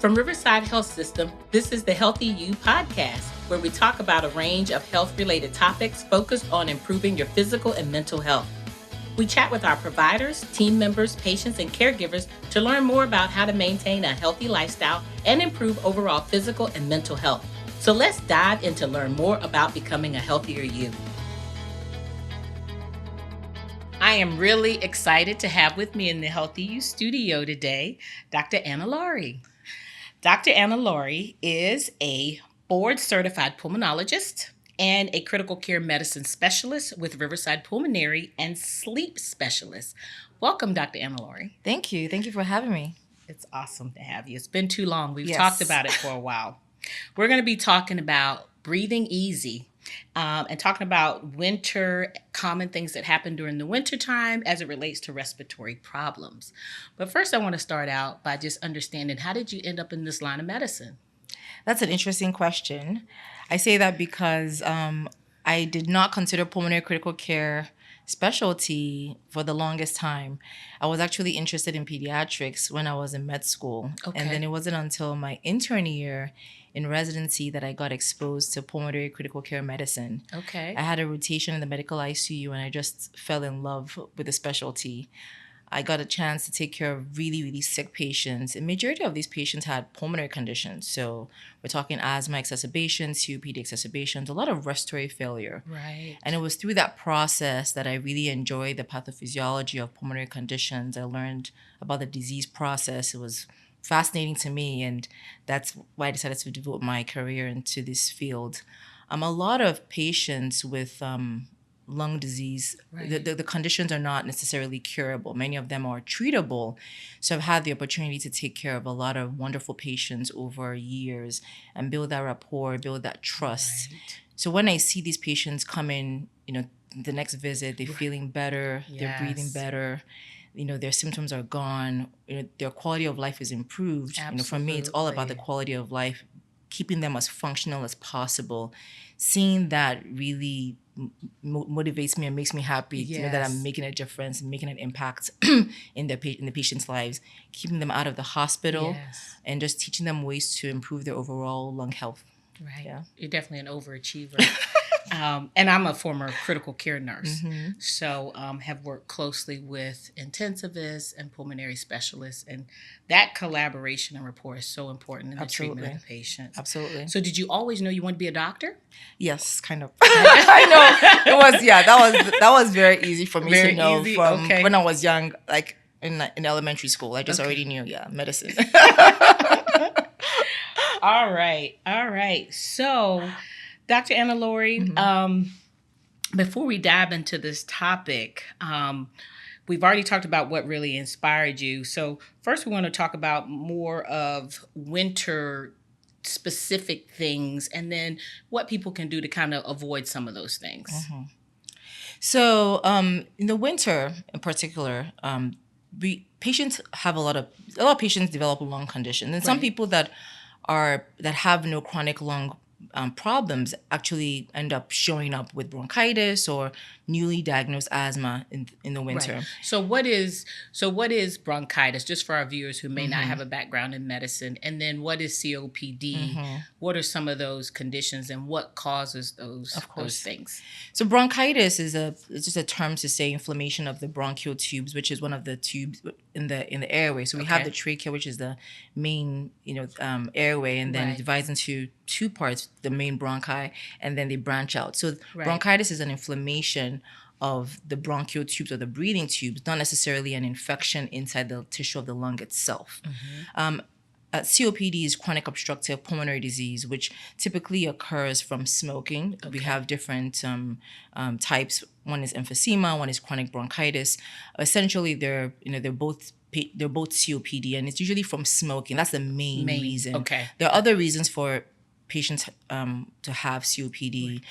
From Riverside Health System, this is the Healthy You podcast, where we talk about a range of health-related topics focused on improving your physical and mental health. We chat with our providers, team members, patients, and caregivers to learn more about how to maintain a healthy lifestyle and improve overall physical and mental health. So let's dive in to learn more about becoming a healthier you. I am really excited to have with me in the Healthy You studio today, Dr. Enilari. Dr. Enilari is a board-certified pulmonologist and a critical care medicine specialist with Riverside Pulmonary and sleep specialist. Welcome, Dr. Enilari. Thank you. Thank you for having me. It's awesome to have you. It's been too long. We've talked about it for a while. We're going to be talking about breathing easy and talking about winter, common things that happen during the winter time as it relates to respiratory problems. But first, I want to start out by just understanding, how did you end up in this line of medicine? That's an interesting question. I say that because I did not consider pulmonary critical care specialty for the longest time. I was actually interested in pediatrics when I was in med school. Okay. And then it wasn't until my intern year in residency that I got exposed to pulmonary critical care medicine. Okay. I had a rotation in the medical ICU and I just fell in love with the specialty. I got a chance to take care of really, really sick patients. And majority of these patients had pulmonary conditions. So we're talking asthma exacerbations, COPD exacerbations, a lot of respiratory failure. Right. And it was through that process that I really enjoyed the pathophysiology of pulmonary conditions. I learned about the disease process. It was fascinating to me, and that's why I decided to devote my career into this field. A lot of patients with lung disease, right. the conditions are not necessarily curable. Many of them are treatable. So I've had the opportunity to take care of a lot of wonderful patients over years and build that rapport, build that trust. Right. So when I see these patients come in, the next visit, they're feeling better, yes. They're breathing better, their symptoms are gone, their quality of life is improved. Absolutely. For me, it's all about the quality of life, keeping them as functional as possible. Seeing that really motivates me and makes me happy to know that I'm making a difference, making an impact in the patient's lives, keeping them out of the hospital, and just teaching them ways to improve their overall lung health. Right. Yeah. You're definitely an overachiever. And I'm a former critical care nurse, so have worked closely with intensivists and pulmonary specialists, and that collaboration and rapport is so important in the treatment of the patients. Absolutely. So did you always know you wanted to be a doctor? Yes, kind of. I know. It was, that was very easy for me to know from when I was young, like in elementary school. I just already knew, medicine. All right. So, Dr. Enilari, before we dive into this topic, we've already talked about what really inspired you. So first we want to talk about more of winter specific things and then what people can do to kind of avoid some of those things. So in the winter in particular, patients have a lot of patients develop lung conditions, and some people that have no chronic lung problems actually end up showing up with bronchitis or newly diagnosed asthma in the winter. Right. So what is bronchitis, just for our viewers who may not have a background in medicine? And then what is COPD? What are some of those conditions and what causes those things? So bronchitis is just a term to say inflammation of the bronchial tubes, which is one of the tubes in the airway. So we have the trachea, which is the main airway, and then it divides into two parts, the main bronchi, and then they branch out. So bronchitis is an inflammation of the bronchial tubes or the breathing tubes, not necessarily an infection inside the tissue of the lung itself. COPD is chronic obstructive pulmonary disease, which typically occurs from smoking. We have different types. One is emphysema, one is chronic bronchitis. Essentially, they're both COPD, and it's usually from smoking. That's the main reason. There are other reasons for patients to have COPD,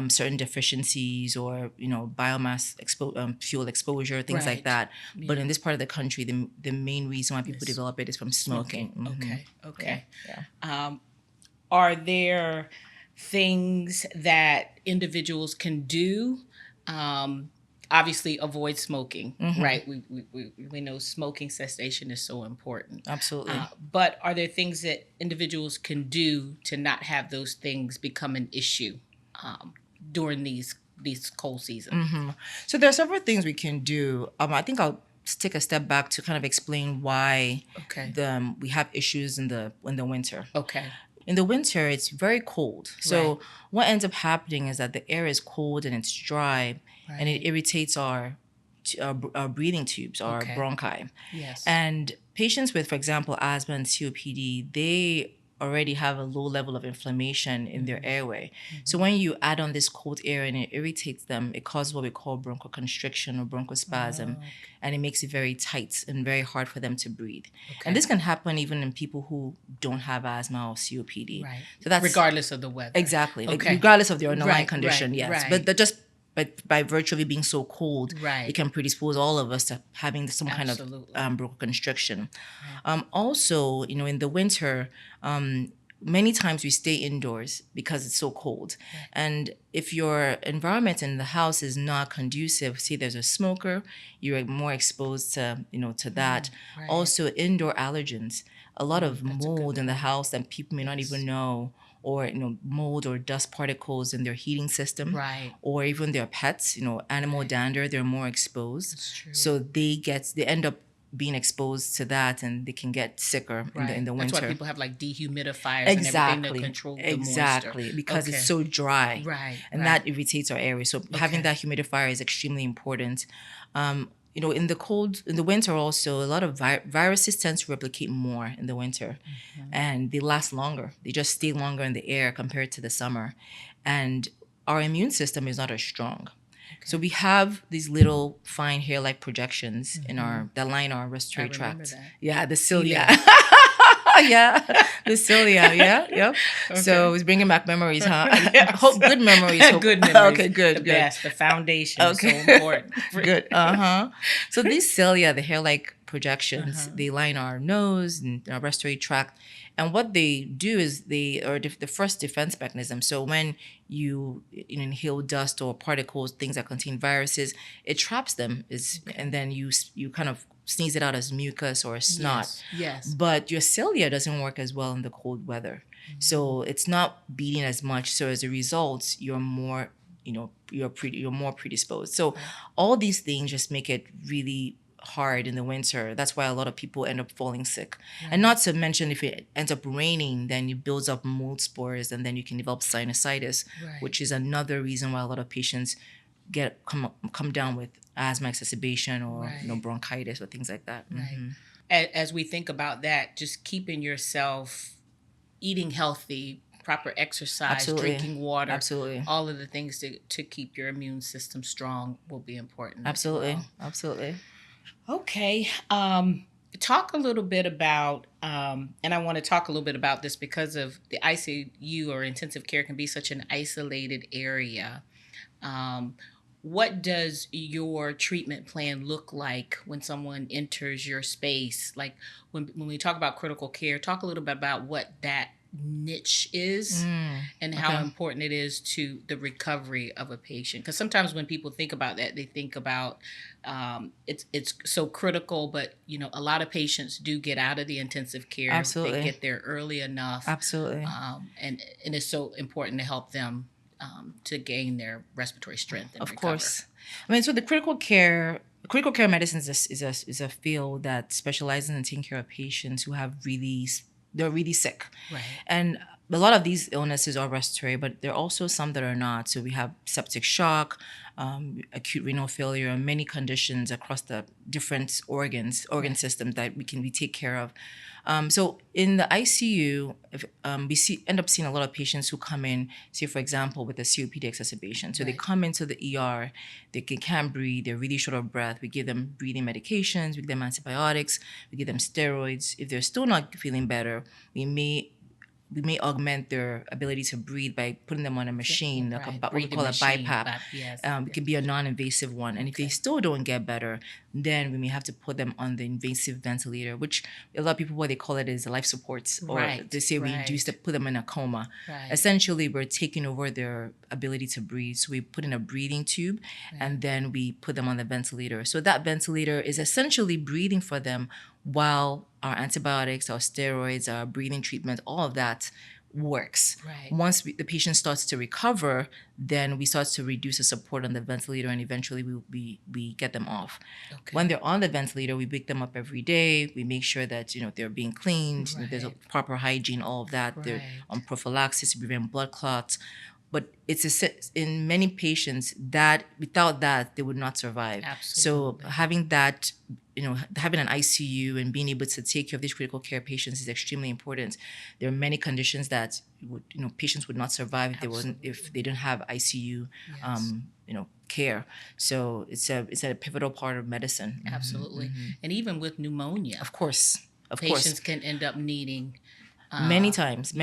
certain deficiencies or biomass fuel exposure, things like that. Yeah. But in this part of the country, the main reason why people develop it is from smoking. Okay. Yeah. Are there things that individuals can do obviously avoid smoking, right? We know smoking cessation is so important. Absolutely. But are there things that individuals can do to not have those things become an issue during these cold seasons? So there are several things we can do. I think I'll take a step back to kind of explain why we have issues in the winter. Okay. In the winter, it's very cold. So what ends up happening is that the air is cold and it's dry, and it irritates our breathing tubes, our bronchi. Yes. And patients with, for example, asthma and COPD, they already have a low level of inflammation in their airway. So when you add on this cold air and it irritates them, it causes what we call bronchoconstriction or bronchospasm, and it makes it very tight and very hard for them to breathe. And this can happen even in people who don't have asthma or COPD. Right. So that's regardless of the weather. Exactly. Regardless of the underlying condition, yes. Right. But by virtue of it being so cold, it can predispose all of us to having some kind of bronchoconstriction. Also, in the winter, many times we stay indoors because it's so cold. And if your environment in the house is not conducive, say there's a smoker, you're more exposed to that. Also, indoor allergens, a lot of mold in the house that people may not even know, or mold or dust particles in their heating system, or even their pets, animal dander, they're more exposed. That's true. So they end up being exposed to that, and they can get sicker in the winter. That's why people have like dehumidifiers and everything to control the moisture. Because it's so dry. And that irritates our airway. So having that humidifier is extremely important. In the winter also, a lot of viruses tend to replicate more in the winter, and they last longer. They just stay longer in the air compared to the summer, and our immune system is not as strong. So we have these little fine hair-like projections that line our respiratory tract. That. Yeah, the cilia. The cilia. Yeah, yep. Okay. So it's bringing back memories, huh? Hope good memories. Good memories. Okay, good. The best. The foundation is so important. Good. So these cilia, the hair-like projections, they line our nose and our respiratory tract. And what they do is they are the first defense mechanism. So when you inhale dust or particles, things that contain viruses, it traps them. And then you kind of sneeze it out as mucus or snot. Yes. But your cilia doesn't work as well in the cold weather. So it's not beating as much. So as a result, you're more, you're more predisposed. So all these things just make it really hard in the winter. That's why a lot of people end up falling sick. And not to mention, if it ends up raining, then it builds up mold spores, and then you can develop sinusitis, which is another reason why a lot of patients come down with asthma exacerbation or bronchitis or things like that. As we think about that, just keeping yourself eating healthy, proper exercise, drinking water, all of the things to keep your immune system strong will be important. Absolutely. Okay. Talk a little bit about, and I want to talk a little bit about this because of the ICU or intensive care can be such an isolated area. What does your treatment plan look like when someone enters your space? Like when we talk about critical care, talk a little bit about what that niche is and how important it is to the recovery of a patient. Because sometimes when people think about that, they think about it's so critical, but a lot of patients do get out of the intensive care. Absolutely. They get there early enough. Absolutely. And it's so important to help them to gain their respiratory strength and recover. Course. I mean, so the critical care medicine is a field that specializes in taking care of patients who have they're really sick. And a lot of these illnesses are respiratory, but there are also some that are not. So we have septic shock, acute renal failure, and many conditions across the different organ systems that we take care of. So in the ICU, we end up seeing a lot of patients who come in, say for example, with a COPD exacerbation. So they come into the ER, they can't breathe, they're really short of breath. We give them breathing medications, we give them antibiotics, we give them steroids. If they're still not feeling better, we may we may augment their ability to breathe by putting them on a machine, like what we call a BiPAP. It can be a non-invasive one. And if they still don't get better, then we may have to put them on the invasive ventilator, which a lot of people, what they call it is life supports, or they say we put them in a coma. Essentially, we're taking over their ability to breathe. So we put in a breathing tube and then we put them on the ventilator. So that ventilator is essentially breathing for them while our antibiotics, our steroids, our breathing treatment, all of that works. Once the patient starts to recover, then we start to reduce the support on the ventilator, and eventually we get them off. When they're on the ventilator, we wake them up every day. We make sure that they're being cleaned, there's a proper hygiene, all of that. They're on prophylaxis to prevent blood clots. But in many patients that without that they would not survive. So having that, having an ICU and being able to take care of these critical care patients is extremely important. There are many conditions that patients would not survive if they didn't have ICU care. So it's a pivotal part of medicine. Absolutely. And even with pneumonia, of course, patients can end up needing many times.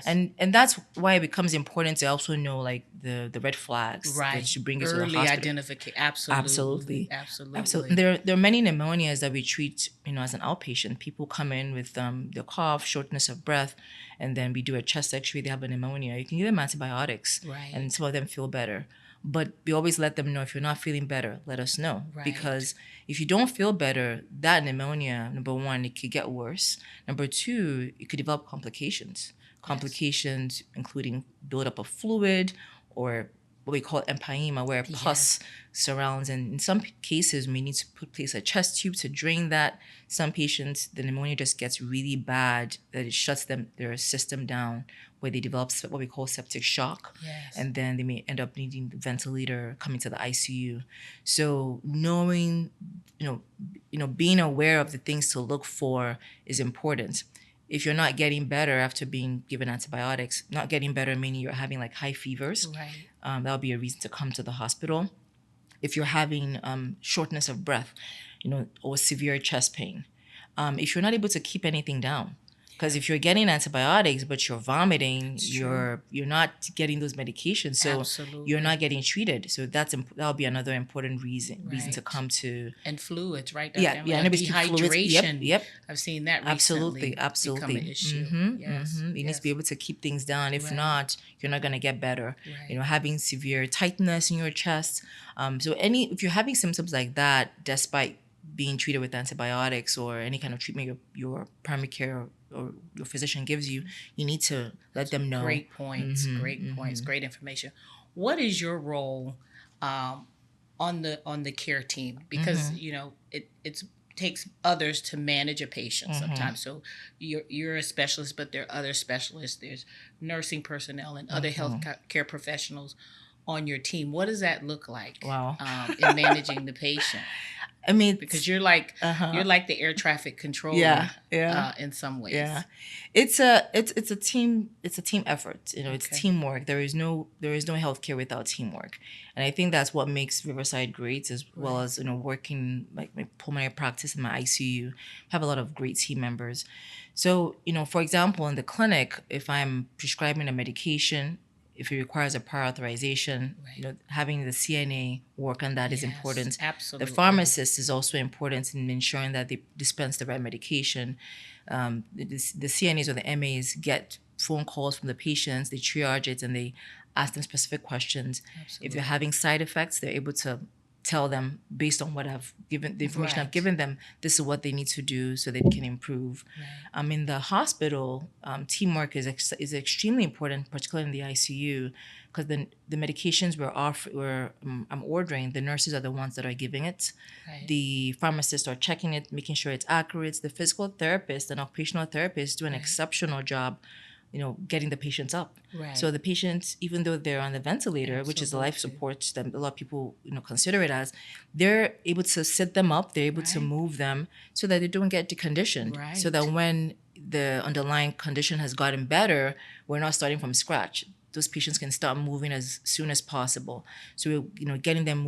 And that's why it becomes important to also know like the red flags that should bring you to the hospital. Early identification. Absolutely. There are many pneumonias that we treat as an outpatient. People come in with their cough, shortness of breath, and then we do a chest x-ray, they have a pneumonia. You can give them antibiotics and some of them feel better. But we always let them know, if you're not feeling better, let us know. Because if you don't feel better, that pneumonia, number one, it could get worse. Number two, it could develop complications. Complications including buildup of fluid, or what we call empyema, where pus surrounds. And in some cases, we need to place a chest tube to drain that. Some patients, the pneumonia just gets really bad that it shuts their system down, where they develop what we call septic shock. And then they may end up needing the ventilator, coming to the ICU. So knowing, being aware of the things to look for is important. If you're not getting better after being given antibiotics, not getting better meaning you're having like high fevers, that'll be a reason to come to the hospital. If you're having shortness of breath, or severe chest pain, if you're not able to keep anything down, because if you're getting antibiotics but you're vomiting, you're not getting those medications, so you're not getting treated. So that'll be another important reason to come to. And fluids, right? Dehydration. Yep. I've seen that recently. Absolutely. Become an issue. You need to be able to keep things down. If not, you're not going to get better. Having severe tightness in your chest. If you're having symptoms like that, despite being treated with antibiotics or any kind of treatment your primary care or your physician gives you, you need to let them know. Great points. Great information. What is your role on the care team? Because it takes others to manage a patient sometimes. So you're a specialist, but there are other specialists. There's nursing personnel and other health care professionals on your team. What does that look like? In managing the patient? I mean, because you're like the air traffic controller, in some ways. It's a team effort. It's teamwork. There is no healthcare without teamwork, and I think that's what makes Riverside great, as well as working like my pulmonary practice in my ICU. I have a lot of great team members. So for example, in the clinic, if I'm prescribing a medication, if it requires a prior authorization, having the CNA work on that is important. Absolutely. The pharmacist is also important in ensuring that they dispense the right medication. The CNAs or the MAs get phone calls from the patients, they triage it, and they ask them specific questions. If they're having side effects, they're able to tell them, based on what I've given, the information I've given them, this is what they need to do so they can improve. In the hospital, teamwork is extremely important, particularly in the ICU, because the medications I'm ordering, the nurses are the ones that are giving it. The pharmacists are checking it, making sure it's accurate. The physical therapist and occupational therapists do an exceptional job getting the patients up. So the patients, even though they're on the ventilator, which is the life support that a lot of people consider it as, they're able to sit them up, they're able to move them so that they don't get deconditioned. So that when the underlying condition has gotten better, we're not starting from scratch. Those patients can start moving as soon as possible. So getting them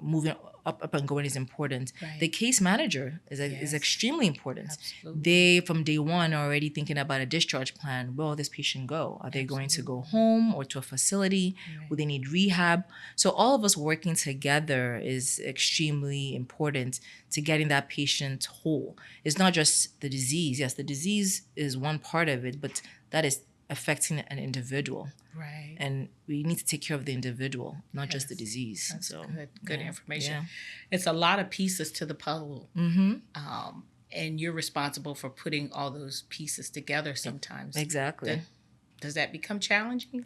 moving up and going is important. Right. The case manager is extremely important. Absolutely. They, from day one, are already thinking about a discharge plan. Where will this patient go? Are they going to go home or to a facility? Will they need rehab? So all of us working together is extremely important to getting that patient whole. It's not just the disease. Yes, the disease is one part of it, but that is affecting an individual. Right. And we need to take care of the individual, not just the disease. That's so good information. Yeah. It's a lot of pieces to the puzzle. And you're responsible for putting all those pieces together sometimes. Exactly. Does that become challenging?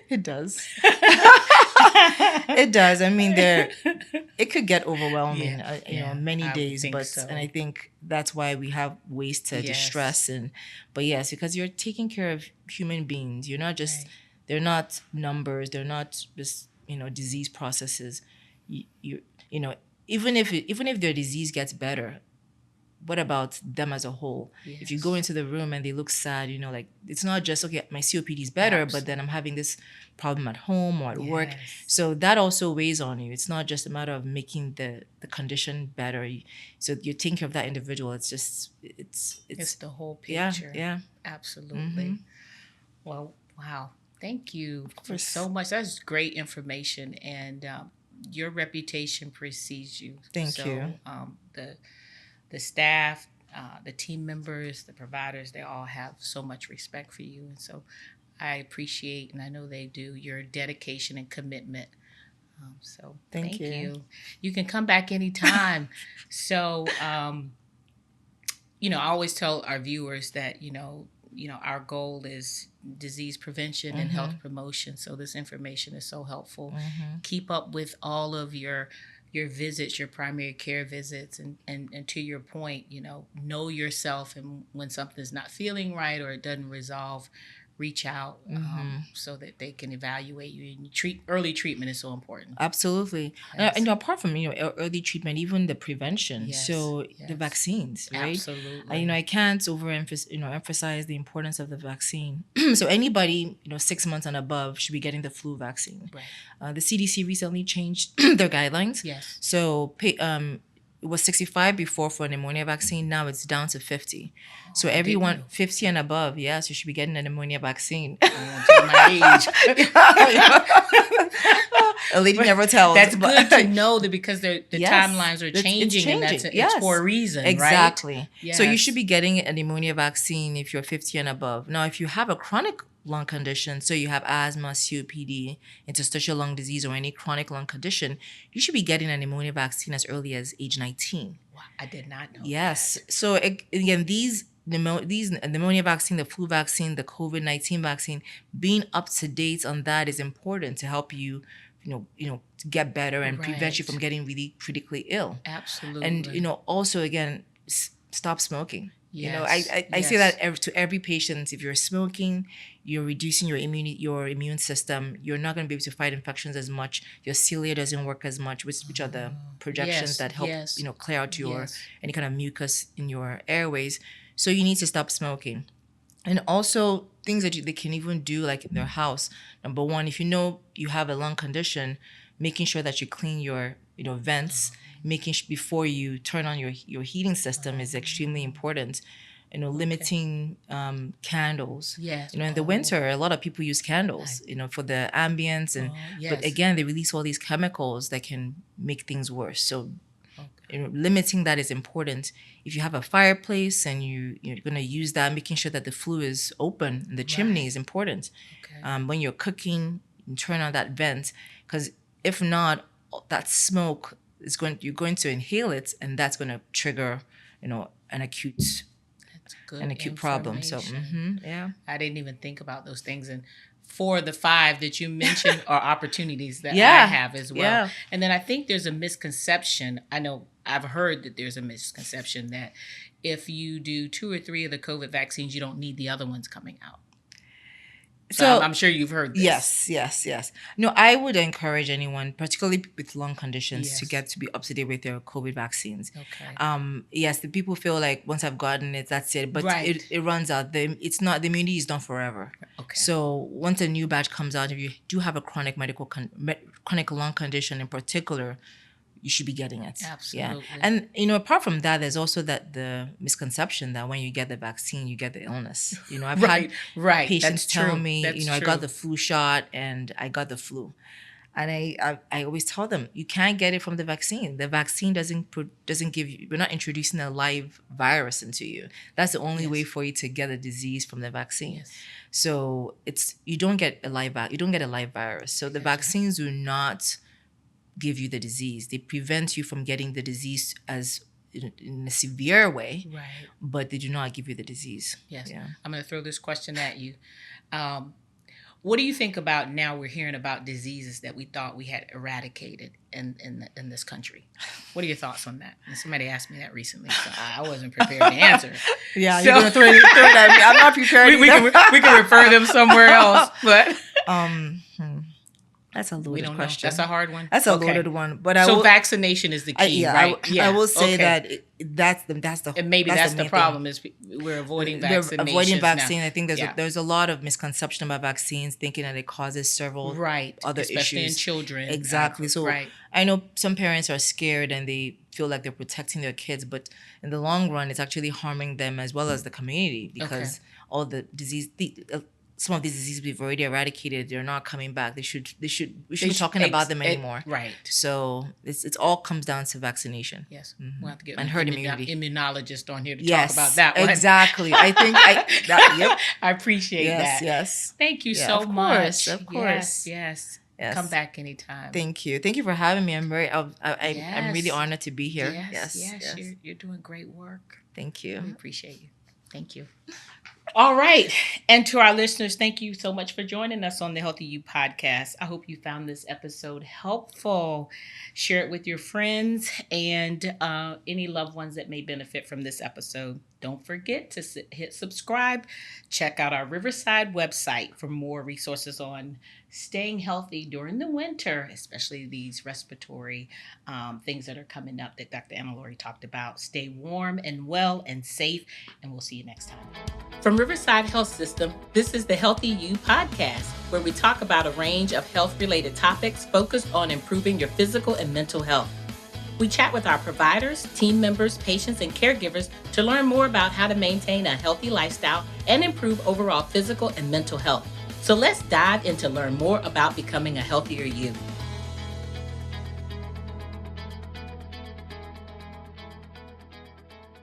It does. It does. I mean, it could get overwhelming, many days. But so. And I think that's why we have ways to distress but yes, because you're taking care of human beings. You're not just they're not numbers. They're not just disease processes. Even if their disease gets better, what about them as a whole? Yes. If you go into the room and they look sad, like it's not just, okay, my COPD is better, but then I'm having this problem at home or at work. So that also weighs on you. It's not just a matter of making the condition better. So you're taking care of that individual. It's just, it's the whole picture. Yeah. Absolutely. Well, wow. Thank you for so much. That's great information. And your reputation precedes you. Thank you. The staff, the team members, the providers, they all have so much respect for you. And so I appreciate, and I know they do, your dedication and commitment. So thank you. You can come back anytime. So, I always tell our viewers that, our goal is disease prevention and health promotion. So this information is so helpful. Keep up with all of your visits, your primary care visits, and to your point, know yourself, and when something's not feeling right or it doesn't resolve, reach out so that they can evaluate you. And early treatment is so important. Absolutely. Yes. And apart from early treatment, even the prevention. Yes. So the vaccines, right? Absolutely. I can't emphasize the importance of the vaccine. So anybody 6 months and above should be getting the flu vaccine. Right. The CDC recently changed their guidelines. Yes. So it was 65 before for a pneumonia vaccine. Now it's down to 50. So everyone 50 and above, yes, you should be getting a pneumonia vaccine. My age. A lady never tells. That's good to know that, because the timelines are changing, and it's for a reason, exactly. Right? Yes. So you should be getting a pneumonia vaccine if you're 50 and above. Now, if you have a chronic lung condition, so you have asthma, COPD, interstitial lung disease, or any chronic lung condition, you should be getting a pneumonia vaccine as early as age 19. Wow, I did not know. Yes. That. So again, these pneumonia vaccine, the flu vaccine, the COVID-19 vaccine, being up to date on that is important to help you, to get better and prevent you from getting really critically ill. Absolutely. And also again, stop smoking. Yes. I say that to every patient. If you're smoking, you're reducing your immune system. You're not going to be able to fight infections as much. Your cilia doesn't work as much, which are the projections that help clear out any kind of mucus in your airways. So you need to stop smoking. And also things that they can even do, like in their house. Number one, if you have a lung condition, making sure that you clean your vents. Making before you turn on your heating system is extremely important. Limiting candles. Yes. In the winter, a lot of people use candles, for the ambience, but again, they release all these chemicals that can make things worse. So, limiting that is important. If you have a fireplace and you're going to use that, making sure that the flue is open and the chimney is important. Okay. When you're cooking, you turn on that vent, because if not, that smoke you're going to inhale it, and that's going to trigger, an acute problem. So, I didn't even think about those things. And 4 of the 5 that you mentioned are opportunities that I have as well. Yeah. And then I think there's a misconception. I know I've heard that there's a misconception that if you do 2 or 3 of the COVID vaccines, you don't need the other ones coming out. So I'm sure you've heard this. Yes. No, I would encourage anyone, particularly with lung conditions, to be up to date with their COVID vaccines. Okay. Yes, the people feel like once I've gotten it, that's it. But it runs out. The immunity is not forever. Okay. So once a new batch comes out, if you do have a chronic lung condition in particular, you should be getting it. Absolutely. Yeah. And, apart from that, there's also the misconception that when you get the vaccine, you get the illness. I've had patients tell me, I got the flu shot and I got the flu. And I always tell them, you can't get it from the vaccine. The vaccine doesn't give you, we're not introducing a live virus into you. That's the only way for you to get a disease from the vaccine. Yes. So you don't get a live virus. So the vaccines do not give you the disease. They prevent you from getting the disease as in a severe way, right? But they do not give you the disease. Yes. Yeah. I'm going to throw this question at you. What do you think about now we're hearing about diseases that we thought we had eradicated in this country? What are your thoughts on that? And somebody asked me that recently, so I wasn't prepared to answer. Yeah, so, you're going to throw it at me. I'm not prepared. we can refer them somewhere else, but that's a loaded question. That's a hard one. That's a loaded one. But vaccination is the key, right? I will say that that's the and maybe that's the problem is we're avoiding vaccinations. Avoiding vaccine. Now. I think there's a lot of misconception about vaccines, thinking that it causes several other especially issues. In children. Exactly. So I know some parents are scared and they feel like they're protecting their kids, but in the long run, it's actually harming them as well as the community because all the disease. Some of these diseases we've already eradicated, they're not coming back. We should be talking about them anymore. Right. So it all comes down to vaccination. Yes. Mm-hmm. We'll have to get and herd immunity immunologist on here to talk about that one. Exactly. I think I appreciate that. Yes. Thank you so much. Of course. Yes. Come back anytime. Thank you. Thank you for having me. I'm really honored to be here. Yes. You're doing great work. Thank you. We appreciate you. Thank you. All right. And to our listeners, thank you so much for joining us on the Healthy You podcast. I hope you found this episode helpful. Share it with your friends and any loved ones that may benefit from this episode. Don't forget to hit subscribe. Check out our Riverside website for more resources on staying healthy during the winter, especially these respiratory things that are coming up that Dr. Enilari talked about. Stay warm and well and safe, and we'll see you next time. From Riverside Health System, this is the Healthy You podcast, where we talk about a range of health-related topics focused on improving your physical and mental health. We chat with our providers, team members, patients, and caregivers to learn more about how to maintain a healthy lifestyle and improve overall physical and mental health. So let's dive in to learn more about becoming a healthier you.